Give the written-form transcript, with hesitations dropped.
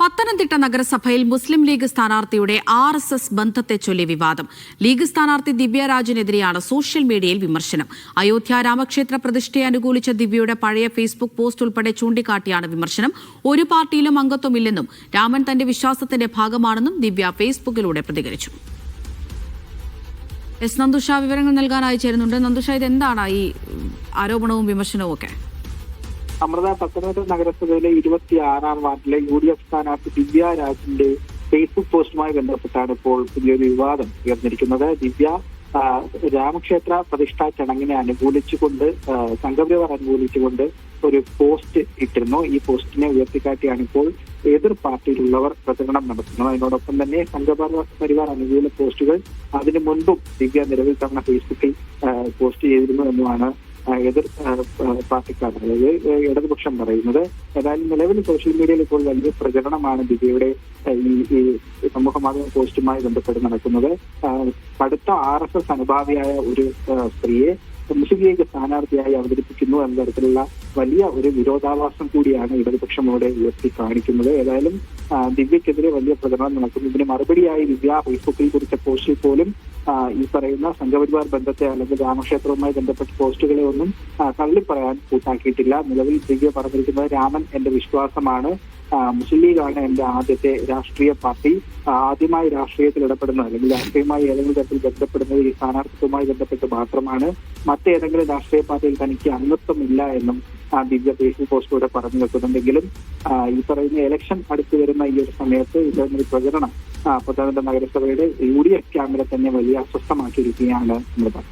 പത്തനംതിട്ട നഗരസഭയിൽ മുസ്ലിം ലീഗ് സ്ഥാനാർത്ഥിയുടെ RSS ബന്ധത്തെ ചൊല്ലി വിവാദം. ലീഗ് സ്ഥാനാർത്ഥി ദിവ്യരാജിനെതിരെയാണ് സോഷ്യൽ മീഡിയയിൽ വിമർശനം. അയോധ്യ രാമക്ഷേത്ര പ്രതിഷ്ഠയെ അനുകൂലിച്ച ദിവ്യയുടെ പഴയ ഫേസ്ബുക്ക് പോസ്റ്റ് ഉൾപ്പെടെ ചൂണ്ടിക്കാട്ടിയാണ് വിമർശനം. ഒരു പാർട്ടിയിലും അംഗത്വമില്ലെന്നും രാമൻ തന്റെ വിശ്വാസത്തിന്റെ ഭാഗമാണെന്നും ദിവ്യ ഫേസ്ബുക്കിലൂടെ പ്രതികരിച്ചു. നന്ദുഷ വിവരങ്ങൾ നൽകാനായി ചേരുന്നുണ്ട്. നന്ദുഷ, ഇതെന്താണ് ഈ ആരോപണവും വിമർശനവും ഒക്കെ? അമൃത, പത്തനംതിട്ട നഗരസഭയിലെ 26-ാം വാർഡിലെ UDF സ്ഥാനാർത്ഥി ദിവ്യരാജിന്റെ ഫേസ്ബുക്ക് പോസ്റ്റുമായി ബന്ധപ്പെട്ടാണ് ഇപ്പോൾ പുതിയൊരു വിവാദം ഉയർന്നിരിക്കുന്നത്. ദിവ്യ രാമക്ഷേത്ര പ്രതിഷ്ഠാ ചടങ്ങിനെ അനുകൂലിച്ചുകൊണ്ട്, സംഘപരിവാർ അനുകൂലിച്ചുകൊണ്ട് ഒരു പോസ്റ്റ് ഇട്ടിരുന്നു. ഈ പോസ്റ്റിനെ ഉയർത്തിക്കാട്ടിയാണ് ഇപ്പോൾ എതിർ പാർട്ടിയിലുള്ളവർ പ്രചരണം നടത്തുന്നത്. അതിനോടൊപ്പം തന്നെ സംഘപരിവാർ അനുകൂല പോസ്റ്റുകൾ അതിനു മുൻപും ദിവ്യ നിരവധി തവണ ഫേസ്ബുക്കിൽ പോസ്റ്റ് ചെയ്തിരുന്നു എന്നുമാണ് എതിർ പാർട്ടിക്കാർ, അതായത് ഇടതുപക്ഷം പറയുന്നത്. ഏതായാലും നിലവിൽ സോഷ്യൽ മീഡിയയിൽ ഇപ്പോൾ വലിയ പ്രചരണമാണ് ദിവ്യയുടെ ഈ സമൂഹ മാധ്യമ പോസ്റ്റുമായി ബന്ധപ്പെട്ട് നടക്കുന്നത്. കടുത്ത RSS അനുഭാവിയായ ഒരു സ്ത്രീയെ മുസ്ലിം ലീഗ് സ്ഥാനാർത്ഥിയായി അവതരിപ്പിക്കുന്നു എന്ന തരത്തിലുള്ള വലിയ ഒരു വിരോധാഭാസം കൂടിയാണ് ഇടതുപക്ഷം അവിടെ ഉയർത്തി കാണിക്കുന്നത്. ഏതായാലും ദിവ്യക്കെതിരെ വലിയ പ്രചരണം നടക്കുന്നു. ഇതിന് മറുപടിയായി ദിവ്യ ഫേസ്ബുക്കിൽ കുറിച്ച പോസ്റ്റിൽ പോലും ഈ പറയുന്ന സംഘപരിവാർ ബന്ധത്തെ അല്ലെങ്കിൽ രാമക്ഷേത്രവുമായി ബന്ധപ്പെട്ട പോസ്റ്റുകളെ ഒന്നും തള്ളിപ്പറയാൻ കൂട്ടാക്കിയിട്ടില്ല. നിലവിൽ ദിവ്യ പറഞ്ഞിരിക്കുന്നത് രാമൻ എന്റെ വിശ്വാസമാണ്, മുസ്ലിം ലീഗാണ് എന്റെ ആദ്യത്തെ രാഷ്ട്രീയ പാർട്ടി, ആദ്യമായി രാഷ്ട്രീയത്തിൽ ഇടപെടുന്നത് അല്ലെങ്കിൽ രാഷ്ട്രീയമായി ഏതെങ്കിലും തരത്തിൽ ബന്ധപ്പെടുന്നത് ഈ സ്ഥാനാർത്ഥിത്വവുമായി ബന്ധപ്പെട്ട് മാത്രമാണ്, മറ്റേതെങ്കിലും രാഷ്ട്രീയ പാർട്ടിയിൽ തനിക്ക് അംഗത്വമില്ല എന്നും ദിവ്യ ഫേസ്ബുക്ക് പോസ്റ്റിലൂടെ പറഞ്ഞു വെക്കുന്നുണ്ടെങ്കിലും ഈ പറയുന്ന ഇലക്ഷൻ അടുത്തു വരുന്ന ഈ ഒരു സമയത്ത് ഇത്തരമൊരു പ്രചരണം പത്തനംതിട്ട നഗരസഭയുടെ UDF ക്യാമ്പിനെ തന്നെ വലിയ അസ്വസ്ഥമാക്കിയിരിക്കുകയാണ് നമ്മൾ.